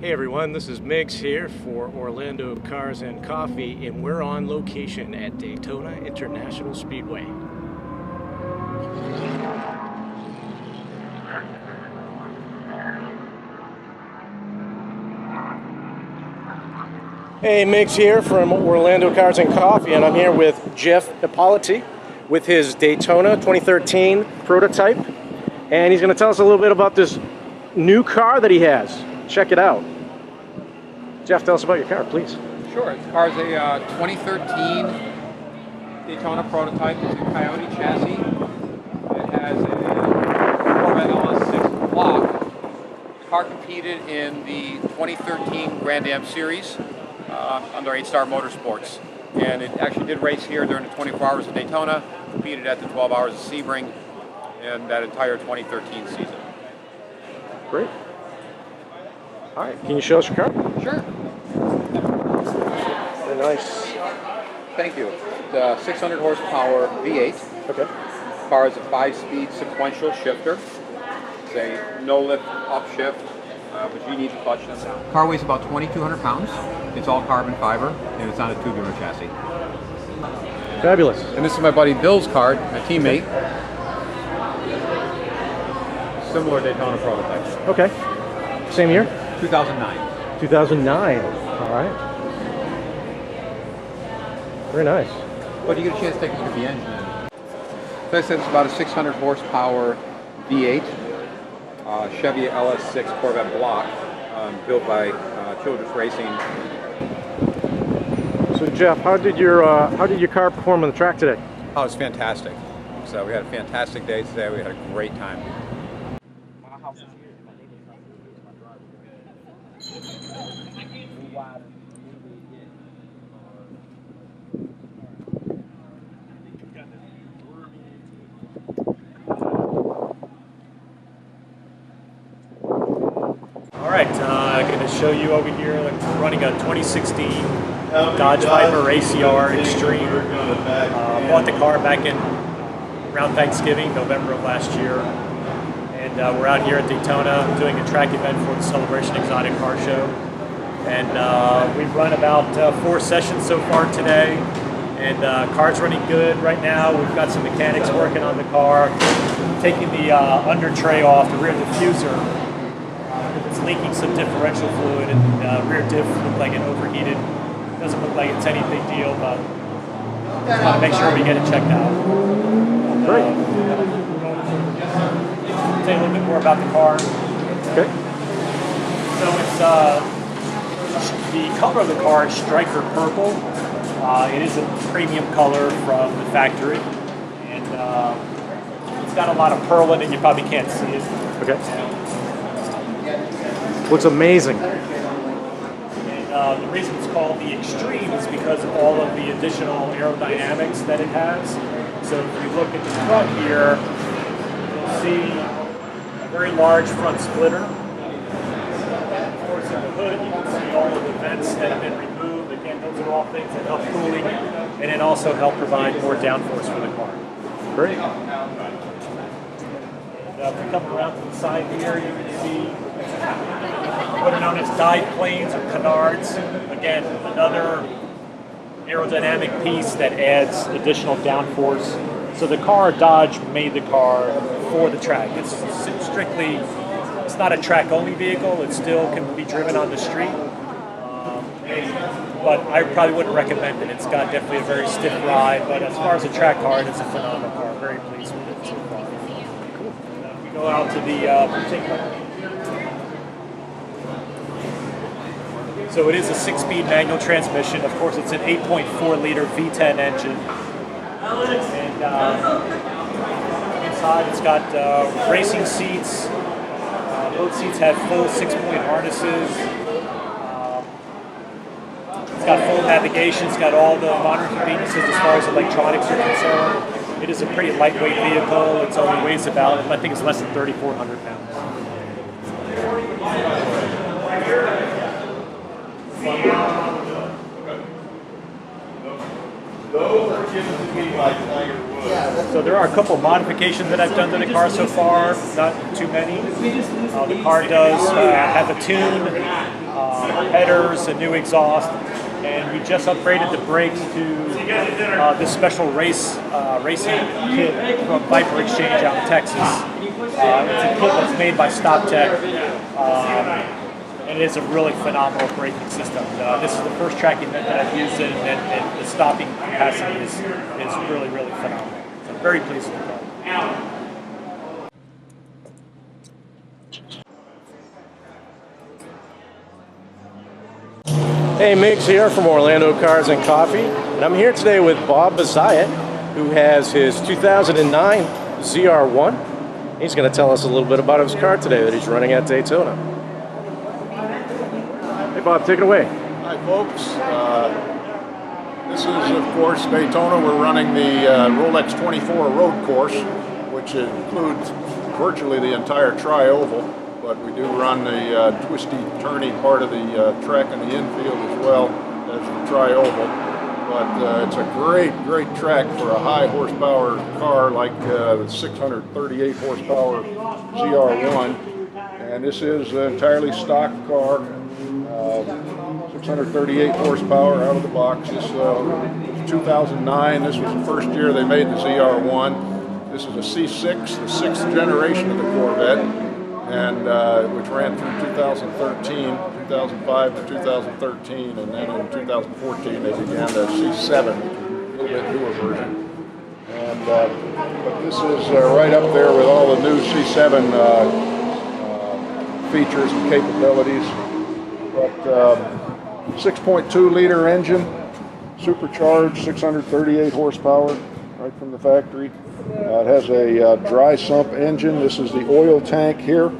Hey everyone, this is Miggs here for Orlando Cars and Coffee, and we're on location at Daytona International Speedway. Hey, Miggs here from Orlando Cars and Coffee, and I'm here with Jeff Ippoliti with his Daytona 2013 prototype, and he's going to tell us a little bit about this new car that he has. Check it out. Jeff, tell us about your car, please. Sure. This car is a 2013 Daytona prototype. It's a Coyote chassis. It has a Corvette LS6 block. The car competed in the 2013 Grand Am Series under 8-Star Motorsports. And it actually did race here during the 24 hours of Daytona, competed at the 12 hours of Sebring in that entire 2013 season. Great. All right, can you show us your car? Sure. Very nice. Thank you. It's a 600 horsepower V8. Okay. The car is a 5-speed sequential shifter. It's a no-lift upshift, but you need to clutch this down. The car weighs about 2,200 pounds. It's all carbon fiber, and it's on a tubular chassis. Fabulous. And this is my buddy Bill's car, my teammate. Similar Daytona prototype. Okay. Same year? 2009. 2009. All right. Very nice. But you get a chance to take a look at the engine. So I said it's about a 600 horsepower V8 Chevy LS6 Corvette block built by Childress Racing. So Jeff, how did your car perform on the track today? Oh, it was fantastic. So we had a fantastic day today. We had a great time. All right, I'm going to show you over here running a 2016 Dodge Viper ACR Extreme. Bought the car back in around Thanksgiving, November of last year. And we're out here at Daytona doing a track event for the Celebration Exotic Car Show. And we've run about 4 sessions so far today. And car's running good right now. We've got some mechanics working on the car, taking the under tray off, the rear diffuser. It's leaking some differential fluid, and rear diff looked like it overheated. Doesn't look like it's any big deal, but just want to make sure we get it checked out. Great. Tell you a little bit more about the car. Okay. So it's the color of the car is striker purple. It is a premium color from the factory, and it's got a lot of pearl in it. You probably can't see it. Okay. Looks amazing. And the reason it's called the Extreme is because of all of the additional aerodynamics that it has. So if you look at the front here, you'll see a very large front splitter. Of course, in the hood, you can see all of the vents that have been removed. Again, those are all things that help cooling, and it also help provide more downforce for the car. Great. And if we come around to the side here, you can see what are known as dive planes or canards. Again, another aerodynamic piece that adds additional downforce. So the car, Dodge made the car for the track. It's strictly, it's not a track-only vehicle. It still can be driven on the street. But I probably wouldn't recommend it. It's got definitely a very stiff ride, but as far as a track car, it's a phenomenal car. Very pleased with it so far. Cool. We go out to the particular. So it is a 6-speed manual transmission. Of course, it's an 8.4-liter V10 engine. And inside, it's got racing seats. Both seats have full 6-point harnesses. It's got full navigation. It's got all the modern conveniences as far as electronics are concerned. It is a pretty lightweight vehicle. It only weighs about, I think it's less than 3,400 pounds. So there are a couple modifications that I've done to the car so far, not too many. The car does have a tune headers, a new exhaust, and we just upgraded the brakes to this special racing kit from Viper Exchange out in Texas. It's a kit that's made by StopTech, and it is a really phenomenal braking system. This is the first track event that I've used it, and the stopping capacity is really, really phenomenal. So I'm very pleased with the car. Hey, Miggs here from Orlando Cars and Coffee, and I'm here today with Bob Bazayat, who has his 2009 ZR1. He's going to tell us a little bit about his car today that he's running at Daytona. Hey Bob, take it away. Hi folks, this is of course Daytona. We're running the Rolex 24 road course, which includes virtually the entire tri-oval. But we do run the twisty, turny part of the track in the infield as well as the tri-oval. But it's a great track for a high horsepower car like the 638 horsepower ZR1. And this is an entirely stock car, 638 horsepower out of the box. This was 2009. This was the first year they made the ZR1. This is a C6, the sixth generation of the Corvette, and which ran through 2013, 2005 to 2013, and then in 2014 they began the C7, a little bit newer version. And but this is right up there with all the new C7 features and capabilities. But 6.2 liter engine, supercharged, 638 horsepower, right from the factory. It has a dry sump engine. This is the oil tank here,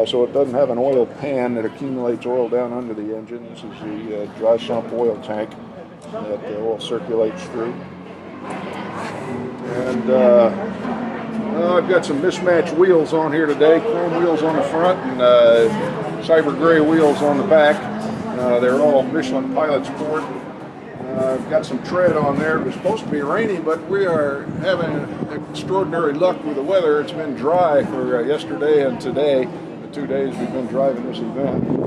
so it doesn't have an oil pan that accumulates oil down under the engine. This is the dry sump oil tank that the oil circulates through. And I've got some mismatched wheels on here today, chrome wheels on the front and cyber gray wheels on the back. They're all Michelin Pilot Sport. I've got some tread on there. It was supposed to be rainy, but we are having extraordinary luck with the weather. It's been dry for yesterday and today, the 2 days we've been driving this event. And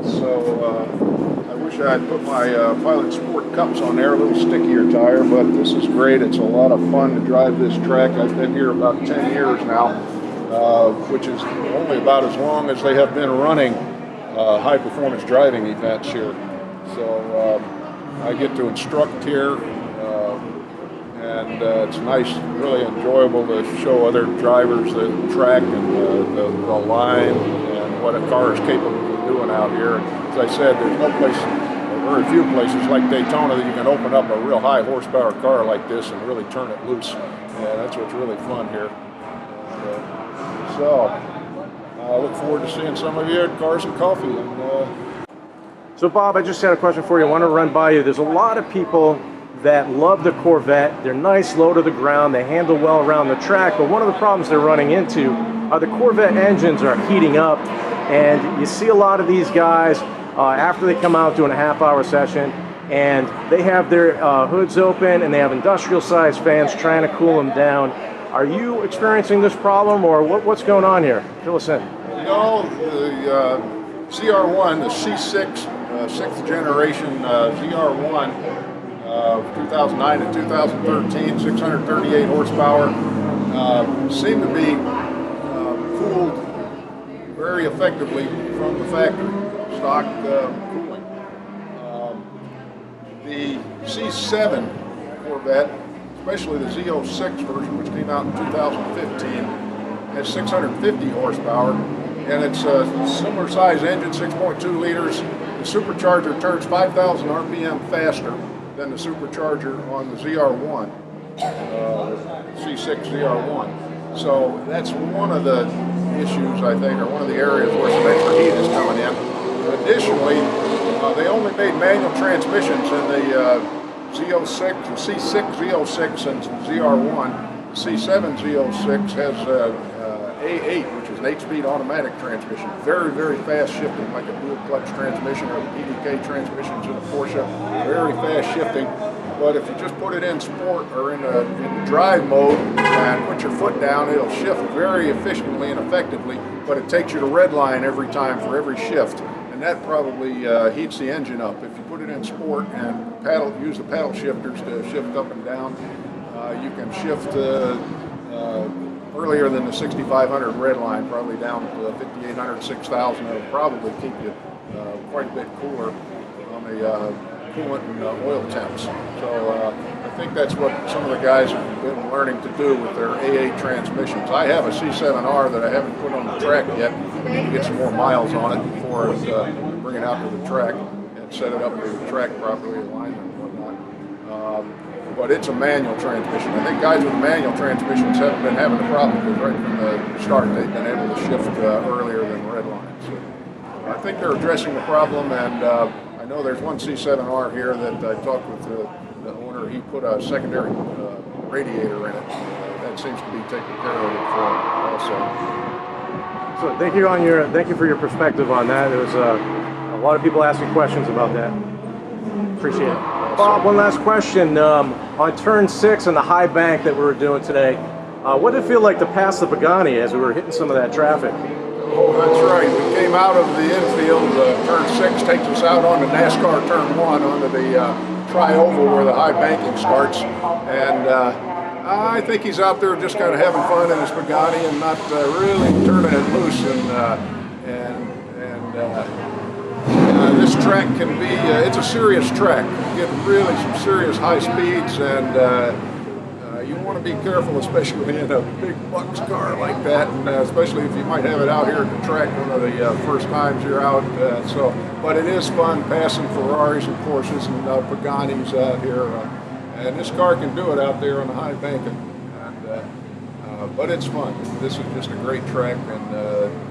so I wish I had put my Pilot Sport cups on there, a little stickier tire, but this is great. It's a lot of fun to drive this track. I've been here about 10 years now, which is only about as long as they have been running high performance driving events here. So I get to instruct here, and it's nice, really enjoyable to show other drivers the track and the line and what a car is capable of doing out here. As I said, there's no place, or very few places like Daytona that you can open up a real high horsepower car like this and really turn it loose. Yeah, that's what's really fun here. So I look forward to seeing some of you at Cars and Coffee. So Bob, I just had a question for you. I want to run by you. There's a lot of people that love the Corvette. They're nice, low to the ground. They handle well around the track. But one of the problems they're running into are the Corvette engines are heating up. And you see a lot of these guys after they come out doing a half-hour session, and they have their hoods open and they have industrial-sized fans trying to cool them down. Are you experiencing this problem, or what's going on here? Fill us in. No, the ZR1, the C6, sixth generation ZR1, 2009 and 2013, 638 horsepower, seem to be cooled very effectively from the factory, stock cooling. The C7 Corvette, especially the Z06 version, which came out in 2015, has 650 horsepower, and it's a similar size engine, 6.2 liters. The supercharger turns 5,000 RPM faster than the supercharger on the ZR1, C6 ZR1. So that's one of the issues, I think, or one of the areas where some extra heat is coming in. Additionally, they only made manual transmissions in the Z06, the C6 Z06 and Z01. C7 Z06 has A8, which is an 8-speed automatic transmission. Very, very fast shifting, like a dual clutch transmission or PDK transmissions in a Porsche. Very fast shifting. But if you just put it in sport or in the drive mode and put your foot down, it'll shift very efficiently and effectively, but it takes you to red line every time for every shift. And that probably heats the engine up. If you put it in sport and use the paddle shifters to shift up and down, you can shift earlier than the 6,500 red line, probably down to 5,800, 6,000. It'll probably keep you quite a bit cooler on the coolant and oil temps. So I think that's what some of the guys have been learning to do with their A8 transmissions. I have a C7R that I haven't put on the track yet. I need to get some more miles on it before bring it out to the track and set it up to the track properly, alignment and whatnot. But it's a manual transmission. I think guys with manual transmissions haven't been having a problem because right from the start they've been able to shift earlier than red line. So I think they're addressing the problem, and I know there's one C7R here that I talked with the owner. He put a secondary radiator in it. That seems to be taking care of it for also. So thank you for your perspective on that. There was a lot of people asking questions about that. Appreciate it. Bob, one last question. On turn 6 and the high bank that we were doing today, what did it feel like to pass the Pagani as we were hitting some of that traffic? Oh, that's right. We came out of the infield. Turn 6 takes us out onto NASCAR turn 1, onto the tri-oval where the high banking starts. And I think he's out there just kind of having fun in his Pagani and not really turning it loose. This track can be, it's a serious track. You get really some serious high speeds, and you want to be careful, especially in a big Bucks car like that, and especially if you might have it out here at the track one of the first times you're out. But it is fun passing Ferraris and Porsches and Paganis out here, and this car can do it out there on the high bank. But it's fun. This is just a great track, and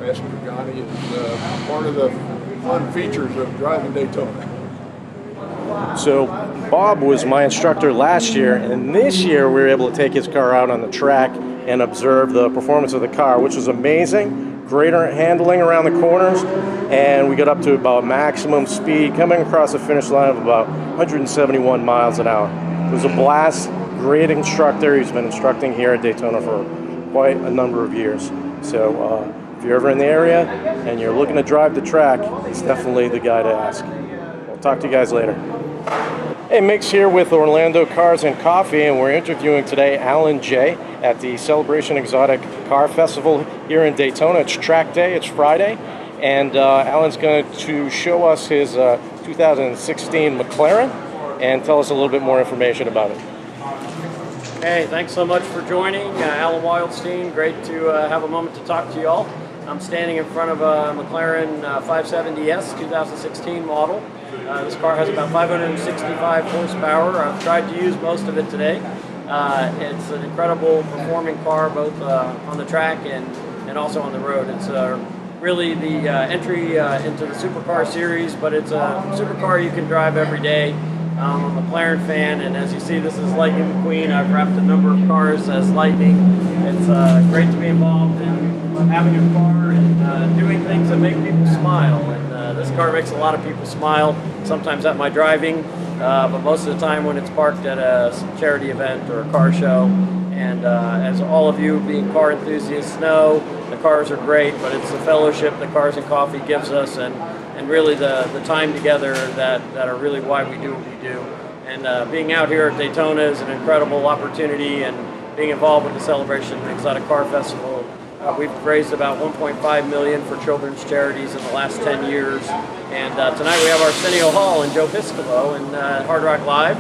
passing Pagani is part of the fun features of driving Daytona. So Bob was my instructor last year, and this year we were able to take his car out on the track and observe the performance of the car, which was amazing. Greater handling around the corners, and we got up to about maximum speed, coming across the finish line of about 171 miles an hour. It was a blast. Great instructor. He's been instructing here at Daytona for quite a number of years. So if you're ever in the area and you're looking to drive the track, it's definitely the guy to ask. We'll talk to you guys later. Hey, Mick's here with Orlando Cars and Coffee, and we're interviewing today Alan J. at the Celebration Exotic Car Festival here in Daytona. It's track day, it's Friday, and Alan's going to show us his 2016 McLaren and tell us a little bit more information about it. Hey, thanks so much for joining. Alan Wildstein, great to have a moment to talk to you all. I'm standing in front of a McLaren 570S 2016 model. This car has about 565 horsepower. I've tried to use most of it today. It's an incredible performing car, both on the track and also on the road. It's really the entry into the supercar series, but it's a supercar you can drive every day. I'm a McLaren fan, and as you see, this is Lightning McQueen. I've wrapped a number of cars as Lightning. It's great to be involved in having a car and doing things that make people smile. And this car makes a lot of people smile, sometimes at my driving, but most of the time when it's parked at a charity event or a car show. And as all of you being car enthusiasts know, the cars are great, but it's the fellowship that Cars and Coffee gives us, and really the time together that are really why we do what we do. And being out here at Daytona is an incredible opportunity, and being involved with the Celebration Exotic Car Festival. We've raised about $1.5 million for children's charities in the last 10 years. And tonight we have Arsenio Hall and Joe Piscopo and Hard Rock Live.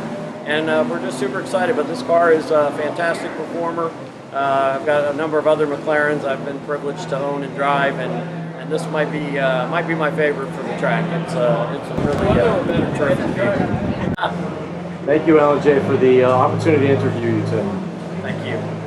And we're just super excited, but this car is a fantastic performer. I've got a number of other McLarens I've been privileged to own and drive, and this might be my favorite for the track. It's a really terrific vehicle. Thank you, Alan J., for the opportunity to interview you today. Thank you.